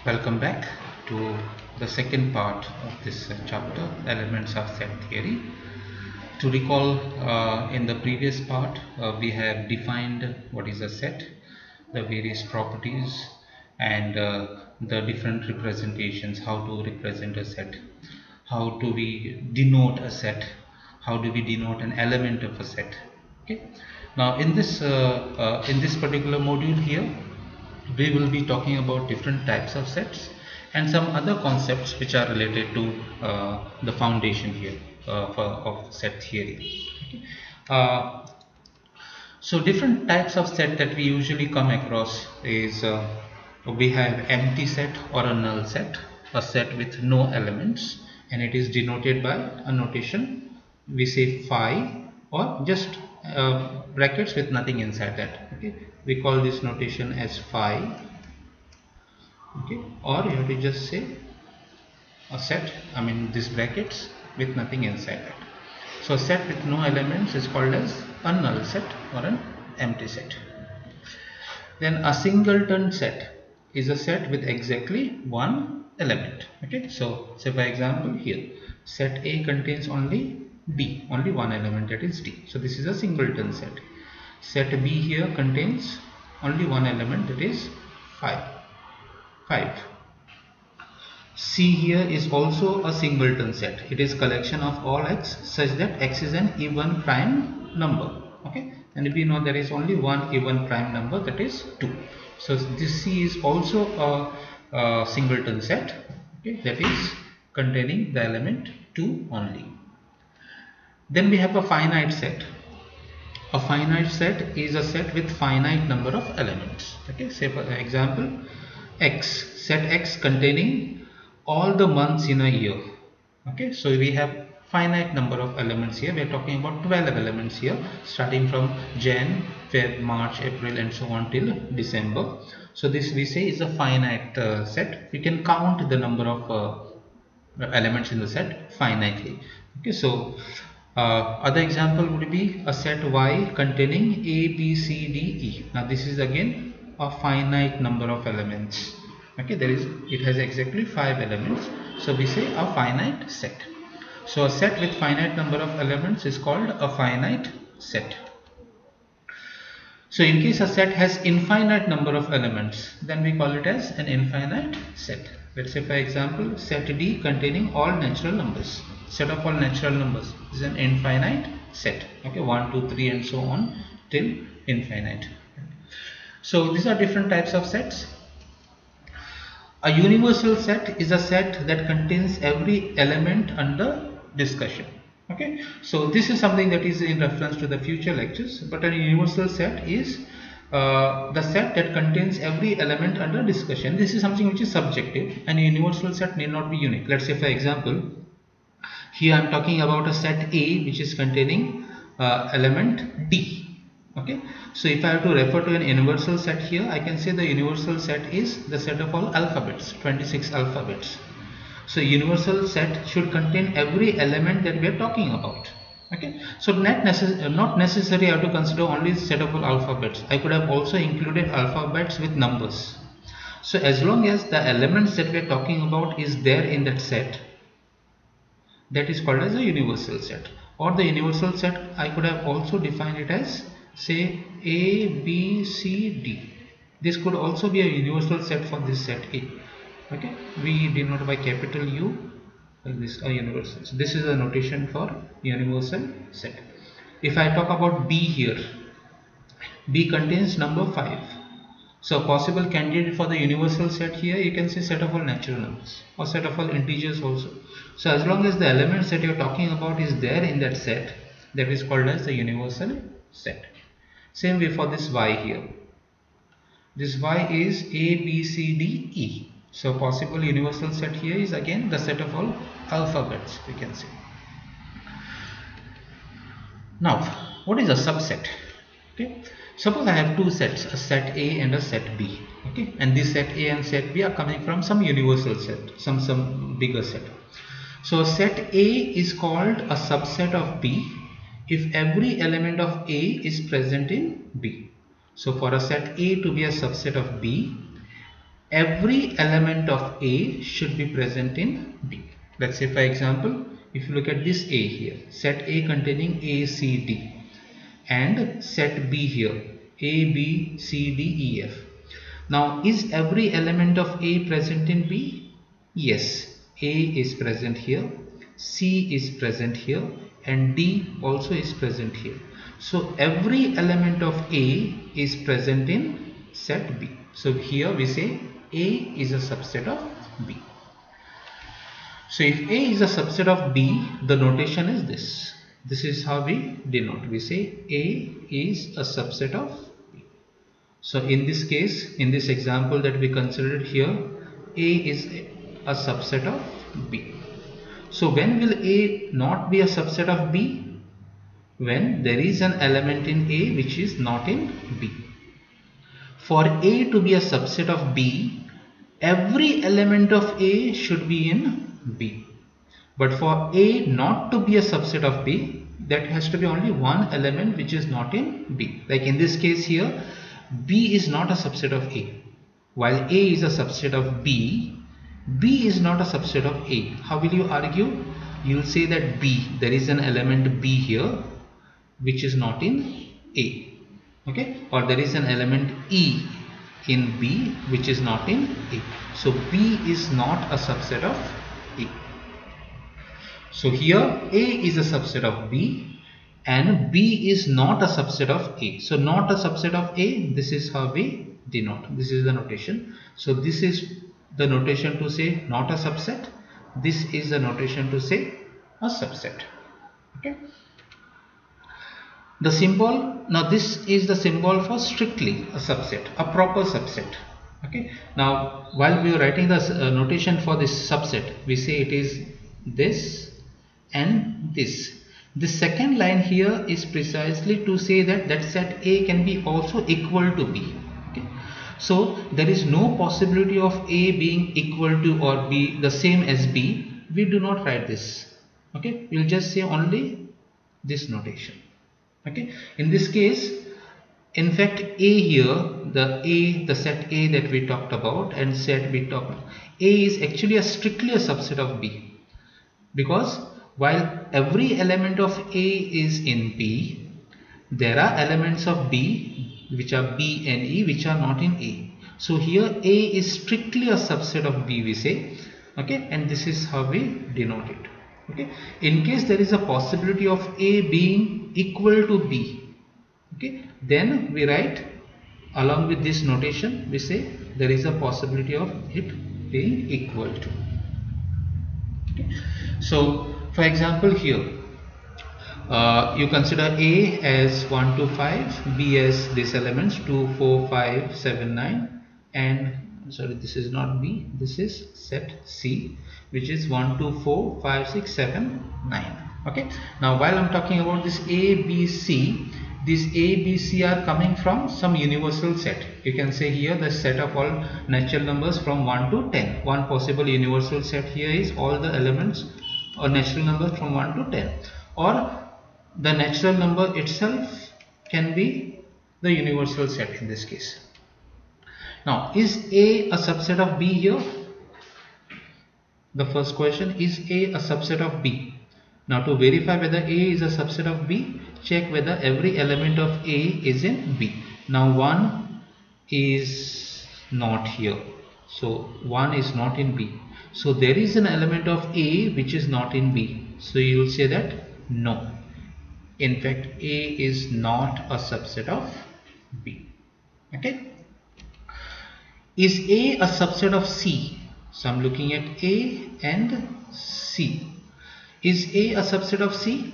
Welcome back to the second part of this chapter, Elements of Set Theory. To recall, in the previous part, we have defined what is a set, the various properties, and the different representations, how to represent a set, how do we denote a set, how do we denote an element of a set. Okay. Now, in this particular module here, we will be talking about different types of sets and some other concepts which are related to the foundation here of set theory. Okay. Uh, so different types of set that we usually come across is we have empty set or a null set, a set with no elements, and it is denoted by a notation we say phi or just brackets with nothing inside that. Okay, we call this notation as phi. Okay, or you have to just say a set, I mean these brackets with nothing inside it. So a set with no elements is called as a null set or an empty set. Then a singleton set is a set with exactly one element. Okay, so say for example here set A contains only D, only one element, that is D. So this is a singleton set. Set B here contains only one element, that is 5. C here is also a singleton set. It is collection of all x such that x is an even prime number. Okay, and we know there is only one even prime number, that is 2. So this C is also a singleton set. Okay, that is containing the element 2 only. Then we have a finite set. A finite set is a set with finite number of elements. Okay, say for example x, set x containing all the months in a year. Okay, so we have finite number of elements here. We are talking about 12 elements here, starting from Jan, Feb, March, April and so on till December. So this we say is a finite set. We can count the number of elements in the set finitely. Okay, so other example would be a set Y containing A, B, C, D, E. Now this is again a finite number of elements. Okay, it has exactly 5 elements. So we say a finite set. So a set with finite number of elements is called a finite set. So in case a set has infinite number of elements, then we call it as an infinite set. Let's say for example set D containing all natural numbers. Set of all natural numbers is an infinite set. Okay, 1, 2, 3 and so on till infinite. So these are different types of sets. A universal set is a set that contains every element under discussion. Okay, so this is something that is in reference to the future lectures, but a universal set is the set that contains every element under discussion. This is something which is subjective, and a universal set need not be unique. Let's say for example here I am talking about a set A which is containing element D. Okay, so if I have to refer to an universal set here, I can say the universal set is the set of all alphabets, 26 alphabets. So universal set should contain every element that we are talking about. Okay, so not necessary I have to consider only the set of all alphabets. I could have also included alphabets with numbers. So as long as the elements that we are talking about is there in that set, that is called as a universal set. Or the universal set, I could have also defined it as say A, B, C, D. This could also be a universal set for this set A. Okay, we denote by capital U, this a universal. So this is a notation for universal set. If I talk about B here, B contains number 5. So possible candidate for the universal set here, you can say set of all natural numbers or set of all integers also. So as long as the elements that you are talking about is there in that set, that is called as the universal set. Same way for this Y here. This Y is A, B, C, D, E. So possible universal set here is again the set of all alphabets, we can say. Now, what is a subset? Okay, suppose I have two sets, a set A and a set B. Okay, and this set A and set B are coming from some universal set, some bigger set. So set A is called a subset of B if every element of A is present in B. So for a set A to be a subset of B, every element of A should be present in B. Let's say for example, if you look at this A here, set A containing A, C, D, and set B here, A, B, C, D, E, F. Now, is every element of A present in B? Yes, A is present here, C is present here, and D also is present here. So every element of A is present in set B. So here we say A is a subset of B. So if A is a subset of B, the notation is this. This is how we denote. We say A is a subset of B. So in this case, in this example that we considered here, A is a subset of B. So when will A not be a subset of B? When there is an element in A which is not in B. For A to be a subset of B, every element of A should be in B. But for A not to be a subset of B, that has to be only one element which is not in B. Like in this case here, B is not a subset of A. While A is a subset of B, B is not a subset of A. How will you argue? You will say that B, there is an element B here which is not in A. Okay, or there is an element E in B which is not in A. So B is not a subset of A. So here A is a subset of B and B is not a subset of A. So not a subset of A, this is how we denote. This is the notation. So this is the notation to say not a subset. This is the notation to say a subset. Okay. The symbol, now this is the symbol for strictly a subset, a proper subset. Okay. Now while we are writing the notation for this subset, we say it is this and this. The second line here is precisely to say that that set A can be also equal to B. Okay. So there is no possibility of A being equal to or B the same as B. We do not write this. Okay. We will just say only this notation. Okay. In this case, in fact, A here, the set A that we talked about and set B talked about, A is actually strictly a subset of B, because while every element of A is in B, there are elements of B which are B and E which are not in A. So here A is strictly a subset of B, we say. Okay, and this is how we denote it. Okay, in case there is a possibility of A being equal to B, okay, then we write along with this notation, we say there is a possibility of it being equal to. Okay. So for example here, you consider A as 1 to 5, B as these elements 2, 4, 5, 7, 9, and sorry, this is not B, this is set C, which is 1, 2, 4, 5, 6, 7, 9. Okay. Now while I'm talking about this A, B, C, these A, B, C are coming from some universal set. You can say here the set of all natural numbers from 1 to 10. One possible universal set here is all the elements or natural numbers from 1 to 10, or the natural number itself can be the universal set in this case. Now, is A a subset of B here? The first question, is A a subset of B? Now to verify whether A is a subset of B, check whether every element of A is in B. Now 1 is not here, so 1 is not in B. So there is an element of A which is not in B. So you will say that no. In fact, A is not a subset of B. Okay. Is A a subset of C? So I'm looking at A and C. Is A a subset of C?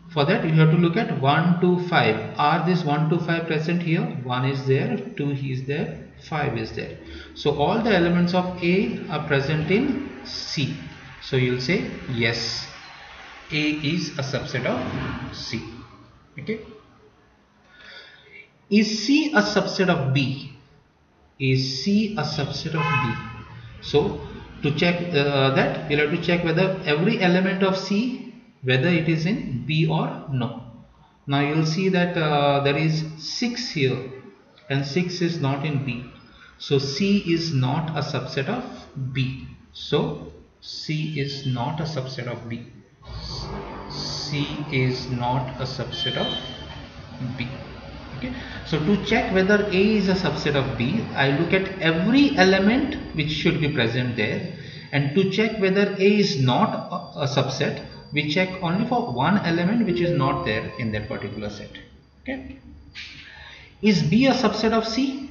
For that, you have to look at 1 to 5. Are this 1 to 5 present here? 1 is there, 2 is there, 5 is there. So all the elements of A are present in C. So you will say yes, A is a subset of C. Okay. Is C a subset of B? Is C a subset of B? So to check that, we'll have to check whether every element of C, whether it is in B or no. Now you will see that there is 6 here and 6 is not in B. So C is not a subset of B. So C is not a subset of B. C is not a subset of B. Okay. So to check whether A is a subset of B, I look at every element which should be present there, and to check whether A is not a subset, we check only for one element which is not there in that particular set. Okay. Is B a subset of C?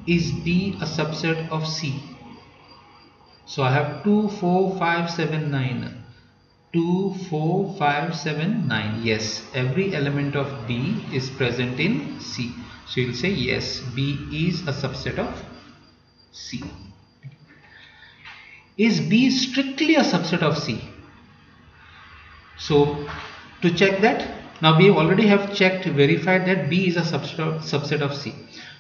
Is B a subset of C? So I have 2, 4, 5, 7, 9. 2, 4, 5, 7, 9. Yes, every element of B is present in C. So you will say yes, B is a subset of C. Is B strictly a subset of C? So to check that, now we already have verified that B is a subset of C.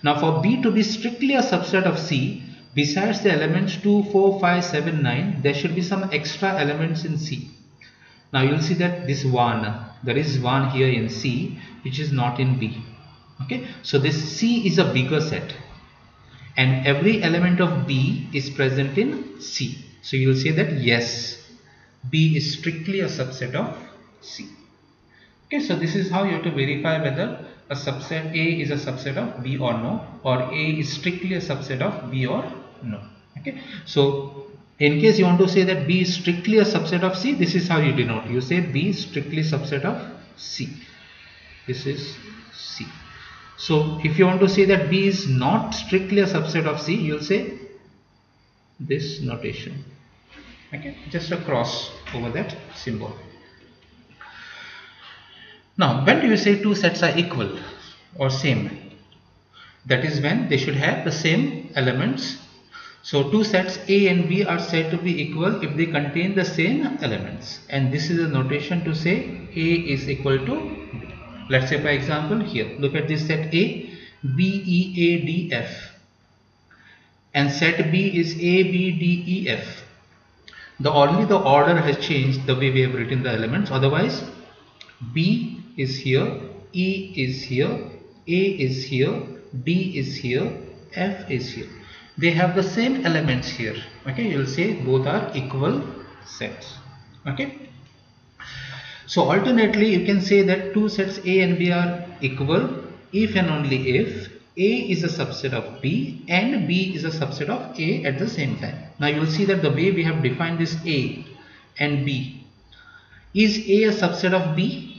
Now for B to be strictly a subset of C, besides the elements 2, 4, 5, 7, 9, there should be some extra elements in C. Now you will see that this 1, there is 1 here in C which is not in B. Okay, so this C is a bigger set and every element of B is present in C. So you will say that yes, B is strictly a subset of C. Okay, so this is how you have to verify whether a subset A is a subset of B or no, or A is strictly a subset of B or no. Okay, so in case you want to say that B is strictly a subset of C, this is how you denote. You say B is strictly subset of C. This is C. So if you want to say that B is not strictly a subset of C, you will say this notation. Okay, just a cross over that symbol. Now, when do you say two sets are equal or same? That is when they should have the same elements. So two sets A and B are said to be equal if they contain the same elements, and this is a notation to say A is equal to B. Let's say, for example, here look at this set A, B, E, A, D, F, and set B is A, B, D, E, F. Only the order has changed the way we have written the elements. Otherwise, B is here, E is here, A is here, D is here, F is here. They have the same elements here. Okay, you will say both are equal sets. Okay, so alternately you can say that two sets A and B are equal if and only if A is a subset of B and B is a subset of A at the same time. Now you will see that the way we have defined this A and B, is A a subset of B?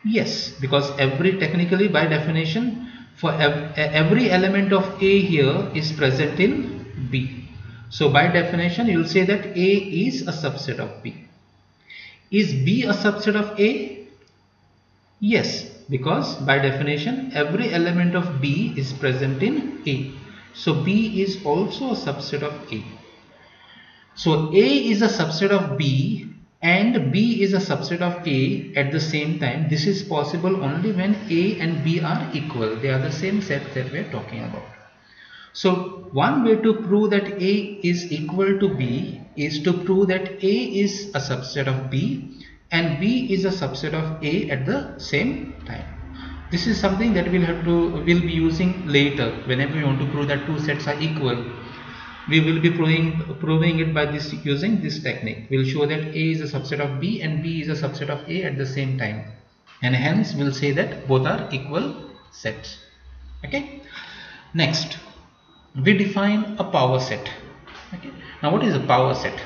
Yes, because technically by definition, for every element of A here is present in B. So by definition you will say that A is a subset of B. Is B a subset of A? Yes, because by definition every element of B is present in A. So B is also a subset of A. So A is a subset of B and B is a subset of A at the same time. This is possible only when A and B are equal. They are the same set that we are talking about. So one way to prove that A is equal to B is to prove that A is a subset of B and B is a subset of A at the same time. This is something that we'll be using later whenever we want to prove that two sets are equal. We will be proving it by using this technique. We'll show that A is a subset of B and B is a subset of A at the same time, and hence we'll say that both are equal sets. Okay. Next, we define a power set. Okay. Now, what is a power set?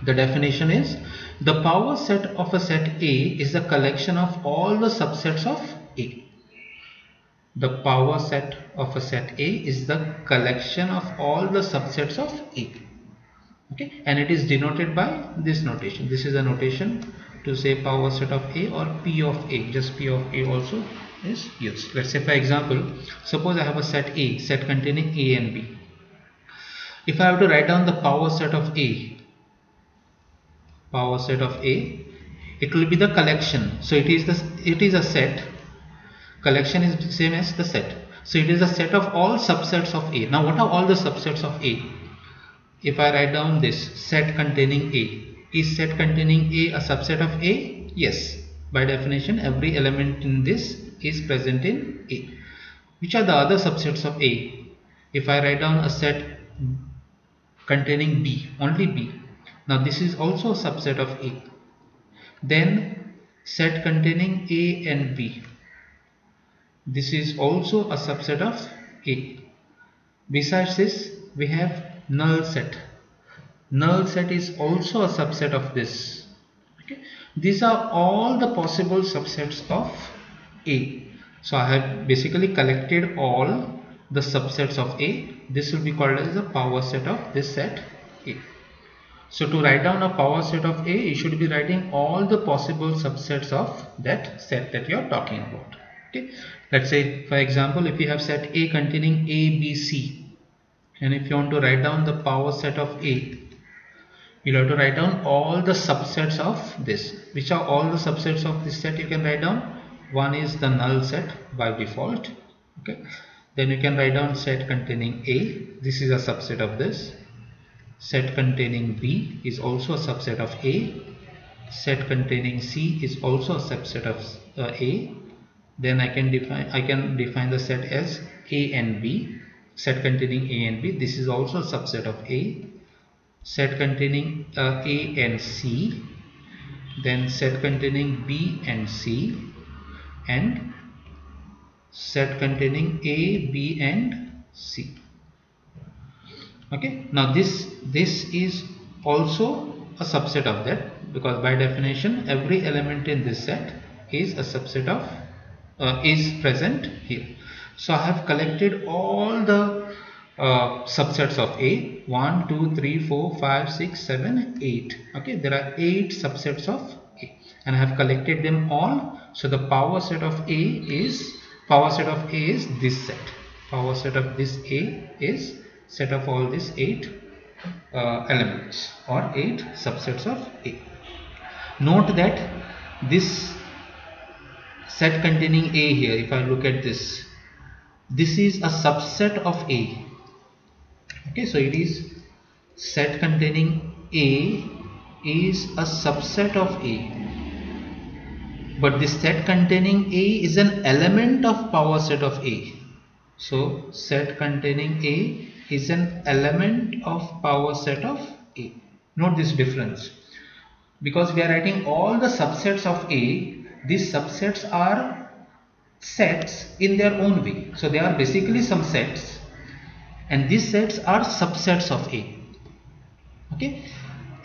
The definition is the power set of a set A is the collection of all the subsets of A. The power set of a set A is the collection of all the subsets of A. Okay, and it is denoted by this notation. This is a notation to say power set of A or P of A. Just P of A also is used. Let's say, for example, suppose I have a set A, set containing A and B. If I have to write down the power set of A, it will be the collection. So it is a set. Collection is the same as the set. So it is a set of all subsets of A. Now what are all the subsets of A? If I write down this set containing A, is set containing A subset of A? Yes. By definition, every element in this is present in A. Which are the other subsets of A? If I write down a set containing B, only B, now this is also a subset of A. Then set containing A and B, this is also a subset of A. Besides this, we have null set. Null set is also a subset of this. Okay. These are all the possible subsets of A. So I have basically collected all the subsets of A. This will be called as the power set of this set A. So to write down a power set of A, you should be writing all the possible subsets of that set that you are talking about. Okay. Let's say, for example, if you have set A containing A, B, C, and if you want to write down the power set of A, you'll have to write down all the subsets of this. Which are all the subsets of this set you can write down? One is the null set by default. Okay. Then you can write down set containing A. This is a subset of this. Set containing B is also a subset of A. Set containing C is also a subset of A. Then I can define the set as A and B. Set containing A and B. This is also a subset of A. Set containing A and C. Then set containing B and C. And set containing A, B and C. Okay. Now this is also a subset of that, because by definition every element in this set is a subset of is present here. So I have collected all the subsets of A. 1, 2, 3, 4, 5, 6, 7, 8. Okay, there are 8 subsets of A, and I have collected them all. So the power set of A is this set. Power set of this A is set of all these 8 elements or 8 subsets of A. Note that this set containing A here, if I look at this is a subset of A. Okay, so it is set containing A is a subset of A, but this set containing A is an element of power set of A. So set containing A is an element of power set of A. Note this difference, because we are writing all the subsets of A. These subsets are sets in their own way. So they are basically some sets, and these sets are subsets of A. Okay,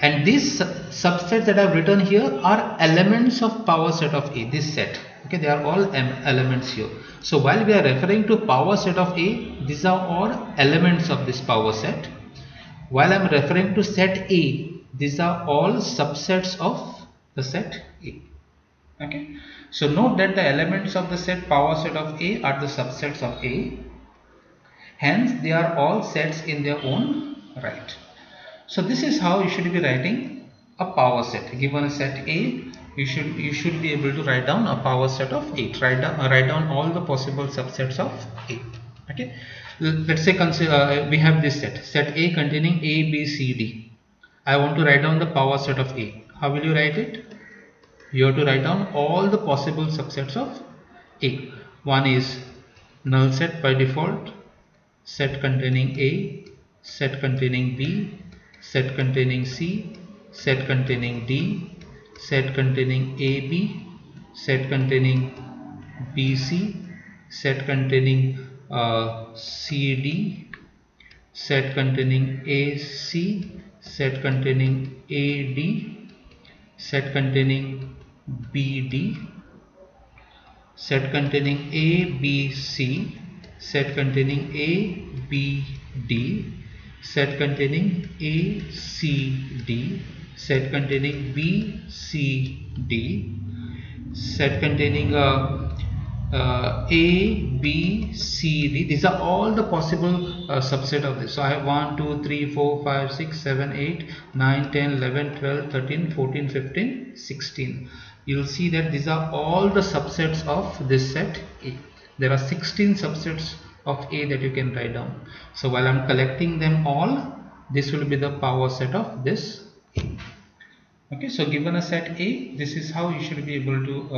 and these subsets that I have written here are elements of power set of A. This set, okay, they are all elements here. So while we are referring to power set of A, these are all elements of this power set. While I am referring to set A, these are all subsets of the set A. Okay, so note that the elements of the set power set of A are the subsets of A. Hence, they are all sets in their own right. So this is how you should be writing a power set. Given a set A, you should be able to write down a power set of 8. Write down all the possible subsets of A. Okay. Let's say we have this set A containing A, B, C, D. I want to write down the power set of A. How will you write it? You have to write down all the possible subsets of A. One is null set by default, set containing A, set containing B, set containing C, set containing D, set containing AB, set containing BC, set containing CD, set containing AC, set containing AD, set containing BD, set containing ABC, set containing ABD, set containing ACD, set containing BCD, set containing ABCD. These are all the possible subset of this. So I have 1, 2, 3, 4, 5, 6, 7, 8, 9, 10, 11, 12, 13, 14, 15, 16. You will see that these are all the subsets of this set A. There are 16 subsets of A that you can write down. So while I am collecting them all, this will be the power set of this A. Okay, so given a set A, this is how you should be able to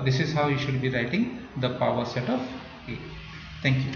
this is how you should be writing the power set of A. Thank you.